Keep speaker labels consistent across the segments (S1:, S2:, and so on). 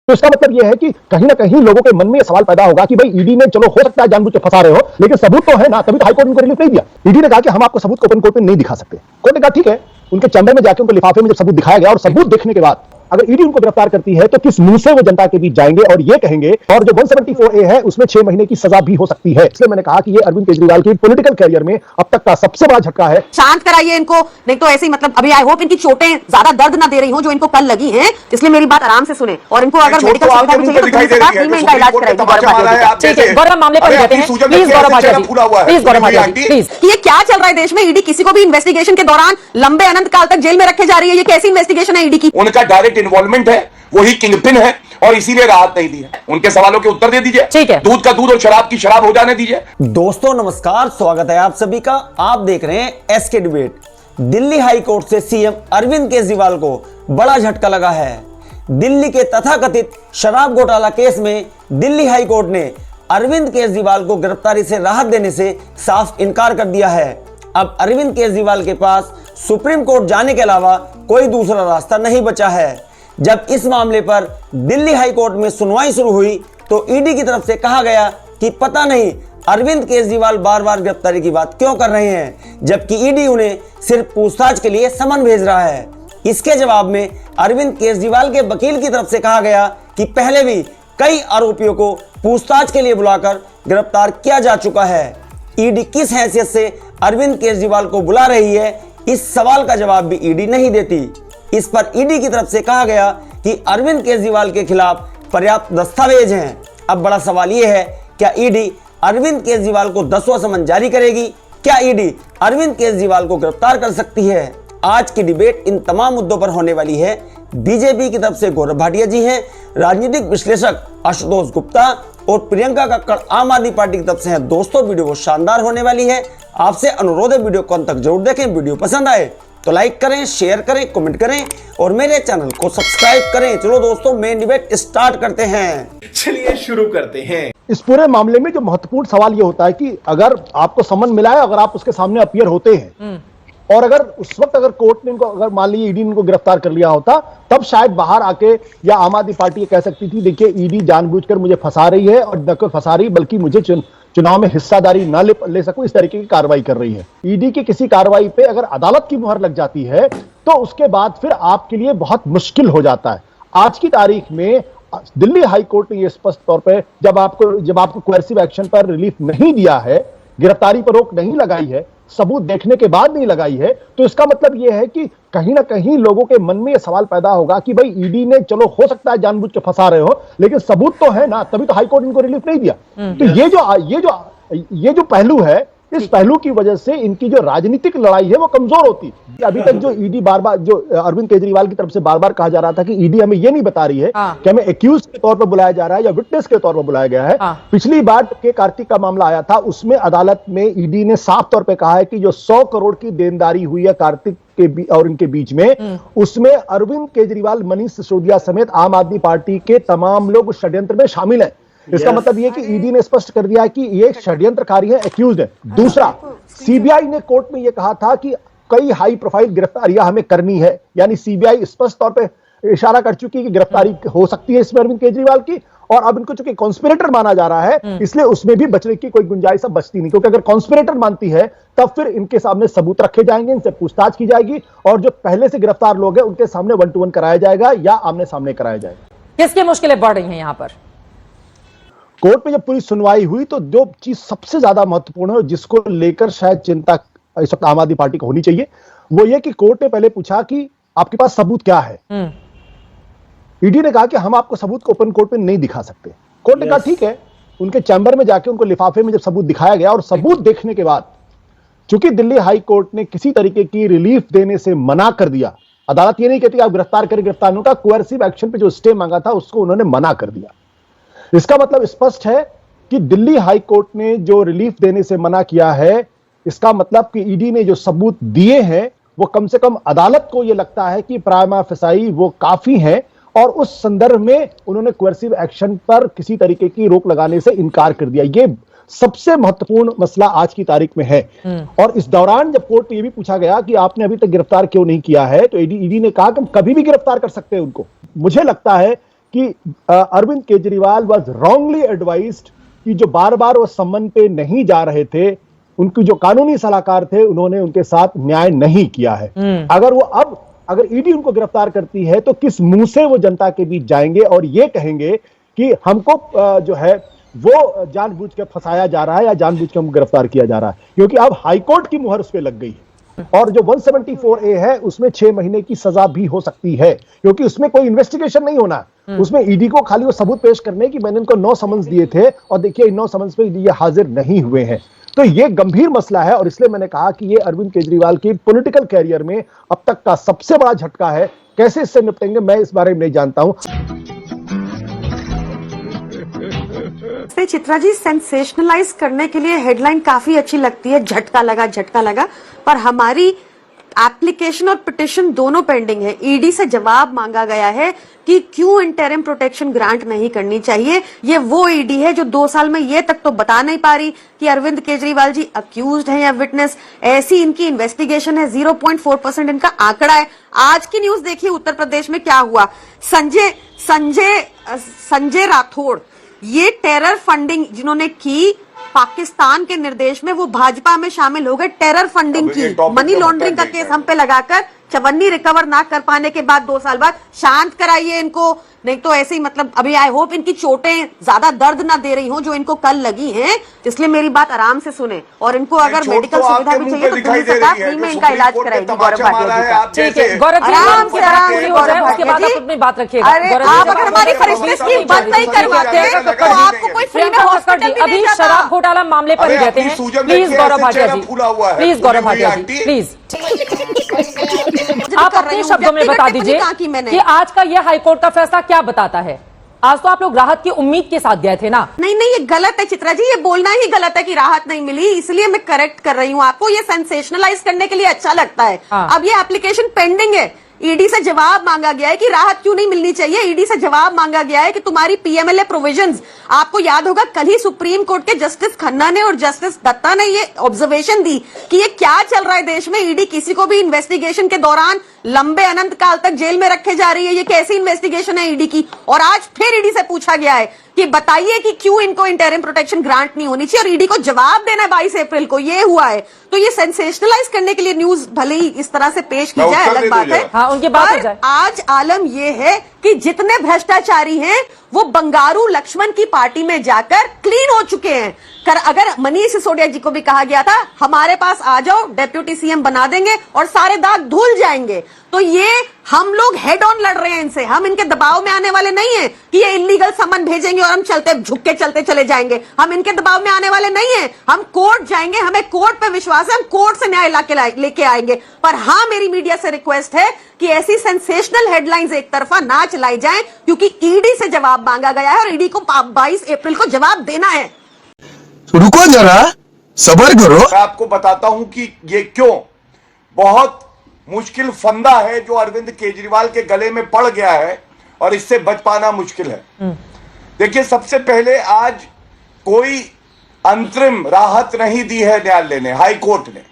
S1: तो इसका मतलब यह है कि कहीं ना कहीं लोगों के मन में यह सवाल पैदा होगा कि भाई ईडी ने, चलो हो सकता है जानबूझ के फंसा रहे हो, लेकिन सबूत तो है ना, तभी तो हाईकोर्ट ने उनको रिलीफ नहीं दिया। ईडी ने कहा कि हम आपको सबूत को ओपन कोर्ट में नहीं दिखा सकते। कोर्ट ने कहा ठीक है। उनके चैम्बर में जाकर उनको लिफाफे में जब सबूत दिखाया गया और सबूत देखने के बाद अगर ईडी उनको गिरफ्तार करती है तो किस मुंह से वो जनता के बीच जाएंगे और ये कहेंगे, और जो 174A है उसमें 6 महीने की सजा भी हो सकती है। इसलिए मैंने कहा कि ये अरविंद केजरीवाल की पॉलिटिकल कैरियर में अब तक का सबसे बड़ा झटका है।
S2: शांत कराइए इनको, नहीं तो ऐसे ही मतलब अभी आई होप इनकी चोटें ज्यादा दर्द ना दे रही हो जो इनको कल लगी हैं, इसलिए मेरी बात आराम से सुने और इनको अगर मेडिकल सुविधा भी चाहिए तो फ्री में इनका इलाज कराइए।
S3: ठीक है, गौरव मामले पर जाते हैं please. Gaurav Bhatia ji please, Gaurav Bhatia ji please.
S2: ये क्या चल रहा है देश में? ईडी किसी को भी इन्वेस्टिगेशन के दौरान लंबे अनंत काल तक जेल में रखे जा रही है, ये कैसी इन्वेस्टिगेशन है ईडी की?
S4: उनका डायरेक्ट इन्वॉल्वमेंट है, वही किंगपिन है और इसीलिए राहत नहीं दी है। उनके सवालों के उत्तर दे दीजिए।
S3: ठीक है,
S4: दूध का दूध और शराब की शराब हो जाने दीजिए।
S5: दोस्तों नमस्कार, स्वागत है आप सभी का। आप देख रहे हैं SK debate. Delhi high court से सीएम अरविंद केजरीवाल को बड़ा झटका लगा है। दिल्ली के तथाकथित शराब घोटाला केस में दिल्ली हाई कोर्ट ने अरविंद केजरीवाल को गिरफ्तारी से राहत देने से साफ इनकार कर दिया है। अब अरविंद केजरीवाल के पास सुप्रीम कोर्ट जाने के अलावा कोई दूसरा रास्ता नहीं बचा है। जब इस मामले पर दिल्ली हाई कोर्ट में सुनवाई शुरू हुई तो ईडी की तरफ से कहा गया कि पता नहीं अरविंद केजरीवाल बार बार गिरफ्तारी की बात क्यों कर रहे हैं, जबकि ईडी उन्हें सिर्फ पूछताछ के लिए समन भेज रहा है। इसके जवाब में अरविंद केजरीवाल के वकील की तरफ से कहा गया कि पहले भी कई आरोपियों को पूछताछ के लिए बुलाकर गिरफ्तार किया जा चुका है। ईडी किस हैसियत से अरविंद केजरीवाल को बुला रही है, इस सवाल का जवाब भी ईडी नहीं देती। इस पर ईडी की तरफ से कहा गया कि अरविंद केजरीवाल के खिलाफ पर्याप्त दस्तावेज हैं। अब बड़ा सवाल यह है, क्या ईडी अरविंद केजरीवाल को 10वां समन जारी करेगी? क्या ईडी अरविंद केजरीवाल को गिरफ्तार कर सकती है? आज की डिबेट इन तमाम मुद्दों पर होने वाली है। बीजेपी की तरफ से गौरव भाटिया जी हैं, राजनीतिक विश्लेषक आशुतोष गुप्ता और प्रियंका कक्कड़ आम आदमी पार्टी की तरफ से हैं। दोस्तों वीडियो बहुत शानदार होने वाली है। आपसे अनुरोध है वीडियो को अंत तक जरूर देखें। वीडियो पसंद आए तो लाइक करें, शेयर करें, कमेंट करें और मेरे चैनल को सब्सक्राइब करें। चलो दोस्तों मेन डिबेट स्टार्ट करते हैं।
S6: चलिए शुरू करते हैं।
S1: इस पूरे मामले में जो महत्वपूर्ण सवाल ये होता है कि अगर आपको समन मिला है, अगर आप उसके सामने अपीयर होते हैं और अगर उस वक्त अगर कोर्ट ने इनको, अगर मान लीजिए ईडी ने इनको गिरफ्तार कर लिया होता, तब शायद बाहर आके या आम आदमी पार्टी कह सकती थी देखिए ईडी जानबूझकर मुझे फंसा रही है और न केवल फंसा रही बल्कि मुझे चुनाव में हिस्सादारी न ले सकूं, इस तरीके की कार्रवाई कर रही है। ईडी की किसी कार्रवाई पे अगर अदालत की मुहर लग जाती है तो उसके बाद फिर आपके लिए बहुत मुश्किल हो जाता है। आज की तारीख में दिल्ली हाई कोर्ट ने यह स्पष्ट तौर पे जब आपको कोएर्सिव एक्शन पर रिलीफ नहीं दिया है, गिरफ्तारी पर रोक नहीं लगाई है, सबूत देखने के बाद नहीं लगाई है, तो इसका मतलब यह है कि कहीं ना कहीं लोगों के मन में यह सवाल पैदा होगा कि भाई ईडी ने, चलो हो सकता है जानबूझ के फंसा रहे हो, लेकिन सबूत तो है ना, तभी तो हाईकोर्ट इनको रिलीफ नहीं दिया। तो ये जो पहलू है, इस पहलू की वजह से इनकी जो राजनीतिक लड़ाई है वो कमजोर होती। अभी तक जो ईडी बार-बार, जो अरविंद केजरीवाल की तरफ से बार-बार कहा जा रहा था कि ईडी हमें ये नहीं बता रही है कि हमें एक्यूज के तौर पर बुलाया जा रहा है या विटनेस के तौर पर बुलाया गया है। पिछली बार के कार्तिक का मामला आया था, उसमें अदालत में ईडी ने साफ तौर पर कहा है कि जो 100 करोड़ की देनदारी हुई है कार्तिक के और इनके बीच में, उसमें अरविंद केजरीवाल, मनीष सिसोदिया समेत आम आदमी पार्टी के तमाम लोग उस षड्यंत्र में शामिल है। इसका मतलब यह कि ईडी ने स्पष्ट कर दिया कि ये षड्यंत्रकारी है, एक्यूज्ड है। दूसरा, सीबीआई ने कोर्ट में यह कहा था कि कई हाई प्रोफाइल गिरफ्तारियां हमें करनी है, यानी सीबीआई स्पष्ट तौर पे इशारा कर चुकी है कि गिरफ्तारी हो सकती है इसमें अरविंद केजरीवाल की, और अब इनको चूंकि कॉन्स्पिरेटर माना जा रहा है इसलिए उसमें भी बचने की कोई गुंजाइश अब बचती नहीं, क्योंकि अगर कॉन्स्पिरेटर मानती है तब फिर इनके सामने सबूत रखे जाएंगे, इनसे पूछताछ की जाएगी और जो पहले से गिरफ्तार लोग हैं उनके सामने 1-to-1 कराया जाएगा या आमने सामने कराया जाएगा।
S3: किसकी मुश्किलें बढ़ रही हैं यहाँ पर?
S1: कोर्ट में जब पूरी सुनवाई हुई तो जो चीज सबसे ज्यादा महत्वपूर्ण है, जिसको लेकर शायद चिंता इस वक्त आम आदमी पार्टी को होनी चाहिए, वो ये कि कोर्ट ने पहले पूछा कि आपके पास सबूत क्या है। ईडी ने कहा कि हम आपको सबूत को ओपन कोर्ट में नहीं दिखा सकते। कोर्ट ने कहा ठीक है। उनके चैम्बर में जाके उनको लिफाफे में जब सबूत दिखाया गया और सबूत देखने के बाद चूंकि दिल्ली हाई कोर्ट ने किसी तरीके की रिलीफ देने से मना कर दिया, अदालत ये नहीं कहती आप गिरफ्तार करें, गिरफ्तार नहीं, का कोएर्सिव एक्शन पे जो स्टे मांगा था उसको उन्होंने मना कर दिया। इसका मतलब स्पष्ट है कि दिल्ली हाई कोर्ट ने जो रिलीफ देने से मना किया है, इसका मतलब कि ईडी ने जो सबूत दिए हैं वो कम से कम अदालत को यह लगता है कि प्राइमा फेसाई वो काफी है, और उस संदर्भ में उन्होंने कोएर्सिव एक्शन पर किसी तरीके की रोक लगाने से इनकार कर दिया। ये सबसे महत्वपूर्ण मसला आज की तारीख में है। और इस दौरान जब कोर्ट ये भी पूछा गया कि आपने अभी तक गिरफ्तार क्यों नहीं किया है, तो ईडी ने कहा कि हम कभी भी गिरफ्तार कर सकते हैं उनको। मुझे लगता है कि Arvind Kejriwal was wrongly advised कि जो बार बार वो सम्मन पे नहीं जा रहे थे, उनकी जो कानूनी सलाहकार थे उन्होंने उनके साथ न्याय नहीं किया है। अगर ईडी उनको गिरफ्तार करती है तो किस मुंह से वो जनता के बीच जाएंगे और ये कहेंगे कि हमको जो है वो जानबूझ के फंसाया जा रहा है या जानबूझ के हमको गिरफ्तार किया जा रहा है, क्योंकि अब हाईकोर्ट की मुहर उस पर लग गई है। और जो 174A है उसमें 6 महीने की सजा भी हो सकती है, क्योंकि उसमें कोई इन्वेस्टिगेशन नहीं होना, उसमें ईडी को खाली वो सबूत पेश करने की मैंने इनको 9 समन्स दिए थे और देखिए इन 9 समन्स पे ये हाजिर नहीं हुए हैं। तो ये गंभीर मसला है और इसलिए मैंने कहा कि ये अरविंद केजरीवाल की पॉलिटिकल कैरियर में अब तक का सबसे बड़ा झटका है। कैसे इससे निपटेंगे मैं इस बारे में नहीं जानता हूं।
S2: चित्रा जी, सेंसेशनलाइज करने के लिए हेडलाइन काफी अच्छी लगती है, झटका लगा, पर हमारी एप्लीकेशन और पिटिशन दोनों पेंडिंग है। ईडी से जवाब मांगा गया है कि क्यों इंटरिम प्रोटेक्शन ग्रांट नहीं करनी चाहिए। ये वो ईडी है जो 2 साल में ये तक तो बता नहीं पा रही कि अरविंद केजरीवाल जी अक्यूज्ड हैं या विटनेस। ऐसी इनकी इन्वेस्टिगेशन है, 0.4% इनका आंकड़ा है। आज की न्यूज देखिए, उत्तर प्रदेश में क्या हुआ। संजय राठौड़, ये टेरर फंडिंग जिन्होंने की पाकिस्तान के निर्देश में, वो भाजपा में शामिल हो गए। टेरर फंडिंग की, मनी लॉन्ड्रिंग का केस हम पे लगाकर चवन्नी रिकवर ना कर पाने के बाद 2 साल बाद शांत कराइए इनको, नहीं तो ऐसे ही मतलब अभी आई होप इनकी चोटें ज्यादा दर्द ना दे रही हो जो इनको कल लगी हैं, इसलिए मेरी बात आराम से सुने और इनको अगर मेडिकल सुविधा भी चाहिए तो पुलिस सरकार फ्री में इनका इलाज कराएगी। गौरव भाटिया जी,
S3: ठीक है गौरव जी,
S2: आराम से
S3: उसके बाद आप अपनी बात रखिएगा।
S2: आप अगर हमारी फरिश्ते स्कीम बंद नहीं करवाते तो आपको कोई फ्री में हॉस्पिटल
S3: अभी शराब घोटाला मामले पर ही रहते हैं। Please Gaurav Bhatia ji, please Gaurav Bhatia ji, please आप अपने शब्दों में बता दीजिए कि आज का यह हाईकोर्ट का फैसला क्या बताता है। आज तो आप लोग राहत की उम्मीद के साथ गए थे ना।
S2: नहीं, ये गलत है चित्रा जी, ये बोलना ही गलत है कि राहत नहीं मिली, इसलिए मैं करेक्ट कर रही हूँ आपको। ये सेंसेशनलाइज करने के लिए अच्छा लगता है। अब ये एप्लीकेशन पेंडिंग है, ईडी से जवाब मांगा गया है कि राहत क्यों नहीं मिलनी चाहिए। ईडी से जवाब मांगा गया है कि तुम्हारी पीएमएलए प्रोविजंस, आपको याद होगा कल ही सुप्रीम कोर्ट के जस्टिस खन्ना ने और जस्टिस दत्ता ने ये ऑब्जर्वेशन दी कि ये क्या चल रहा है देश में। ईडी किसी को भी इन्वेस्टिगेशन के दौरान लंबे अनंत काल तक जेल में रखे जा रही है, ये कैसी इन्वेस्टिगेशन है ईडी की। और आज फिर ईडी से पूछा गया है कि बताइए कि क्यों इनको इंटरिम प्रोटेक्शन ग्रांट नहीं होनी चाहिए, और ईडी को जवाब देना है 22 अप्रैल को। ये हुआ है, तो ये सेंसेशनलाइज करने के लिए न्यूज भले ही इस तरह से पेश की जाए, अलग बात है।
S3: हाँ, उनकी बात हो जाए।
S2: आज आलम ये है कि जितने भ्रष्टाचारी हैं वो बंगारू लक्ष्मण की पार्टी में जाकर क्लीन हो चुके हैं। अगर मनीष सिसोदिया जी को भी कहा गया था हमारे पास आ जाओ, डेप्यूटी सीएम बना देंगे और सारे दाग धुल जाएंगे, तो ये हम लोग हेड ऑन लड़ रहे हैं इनसे। हम इनके दबाव में आने वाले नहीं है कि ये इलीगल समन भेजेंगे और हम झुक के चलते चले जाएंगे। हम इनके दबाव में आने वाले नहीं है, हम कोर्ट जाएंगे, हमें कोर्ट पे विश्वास है, हम कोर्ट से न्याय लेके आएंगे। पर हाँ, मेरी मीडिया से रिक्वेस्ट है कि ऐसी सेंसेशनल हेडलाइंस एक तरफा ना चलाई जाए, क्योंकि ईडी से जवाब मांगा गया है और ईडी को 22 अप्रैल को जवाब देना है।
S7: रुको जरा, सब्र करो।
S4: मैं आपको बताता हूं कि ये क्यों बहुत मुश्किल फंदा है जो अरविंद केजरीवाल के गले में पड़ गया है और इससे बच पाना मुश्किल है। देखिए, सबसे पहले आज कोई अंतरिम राहत नहीं दी है न्यायालय ने, हाई कोर्ट ने,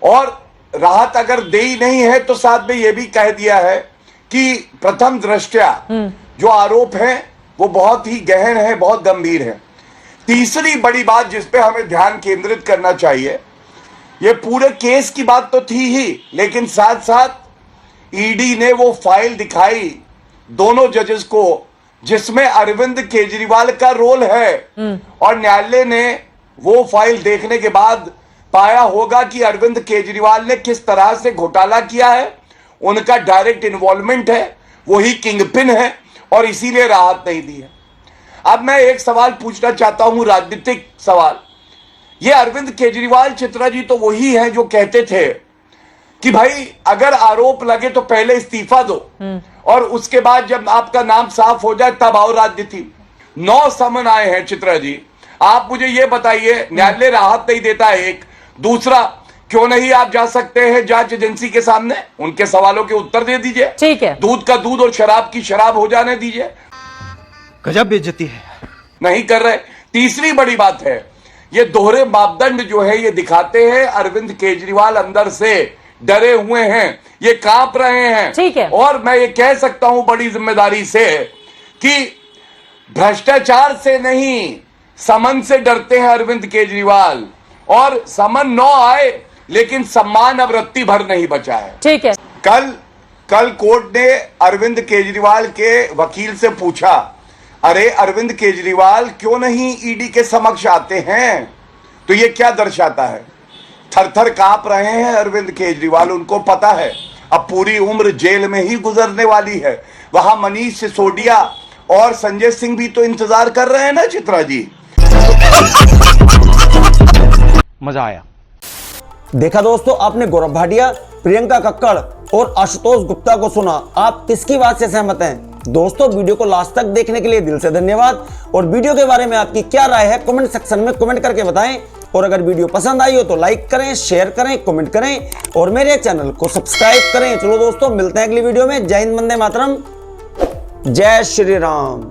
S4: और राहत अगर दे ही नहीं है तो साथ में यह भी कह दिया है कि प्रथम दृष्टया जो आरोप है वो बहुत ही गहन है, बहुत गंभीर है। तीसरी बड़ी बात जिस पे हमें ध्यान केंद्रित करना चाहिए, ये पूरे केस की बात तो थी ही, लेकिन साथ साथ ईडी ने वो फाइल दिखाई दोनों जजेस को जिसमें अरविंद केजरीवाल का रोल है, और न्यायालय ने वो फाइल देखने के बाद पाया होगा कि अरविंद केजरीवाल ने किस तरह से घोटाला किया है, उनका डायरेक्ट इन्वॉल्वमेंट है, वही किंगपिन है, और इसीलिए राहत नहीं दी है। अब मैं एक सवाल पूछना चाहता हूं, राजनीतिक सवाल। ये अरविंद केजरीवाल, चित्रा जी, तो वही हैं जो कहते थे कि भाई अगर आरोप लगे तो पहले इस्तीफा दो और उसके बाद जब आपका नाम साफ हो जाए तब आओ राजनीति। 9 समन आए हैं चित्रा जी, आप मुझे ये बताइए, न्यायालय राहत नहीं देता है, एक दूसरा क्यों नहीं आप जा सकते हैं जांच एजेंसी के सामने, उनके सवालों के उत्तर दे दीजिए।
S3: ठीक है,
S4: दूध का दूध और शराब की शराब हो जाने दीजिए।
S7: गजब बेइज्जती है,
S4: नहीं कर रहे। तीसरी बड़ी बात है, ये दोहरे मापदंड जो है ये दिखाते हैं अरविंद केजरीवाल अंदर से डरे हुए हैं, ये कांप रहे हैं।
S3: ठीक है,
S4: और मैं ये कह सकता हूं बड़ी जिम्मेदारी से कि भ्रष्टाचार से नहीं समन से डरते हैं अरविंद केजरीवाल, और समन 9 आए लेकिन सम्मान अब रत्ती भर नहीं बचा है।
S3: ठीक है।
S4: कल कोर्ट ने अरविंद केजरीवाल के वकील से पूछा, अरे अरविंद केजरीवाल क्यों नहीं ईडी के समक्ष आते हैं? तो ये क्या दर्शाता है? थर थर कांप रहे हैं अरविंद केजरीवाल। उनको पता है अब पूरी उम्र जेल में ही गुजरने वाली है। वहां मनीष सिसोदिया और संजय सिंह भी तो इंतजार कर रहे हैं ना चित्रा जी।
S7: मजा आया।
S5: देखा दोस्तों, आपने गौरव भाटिया, प्रियंका कक्कड़ और आशुतोष गुप्ता को सुना। आप किसकी बात से सहमत हैं? दोस्तों, वीडियो को लास्ट तक देखने के लिए दिल से धन्यवाद। और वीडियो के बारे में आपकी क्या राय है कमेंट सेक्शन में कमेंट करके बताएं। और अगर वीडियो पसंद आई हो तो लाइक करें, शेयर करें, कमेंट करें और मेरे चैनल को सब्सक्राइब करें। चलो दोस्तों, मिलते हैं अगली वीडियो में। जय हिंद, वंदे मातरम, जय श्री राम।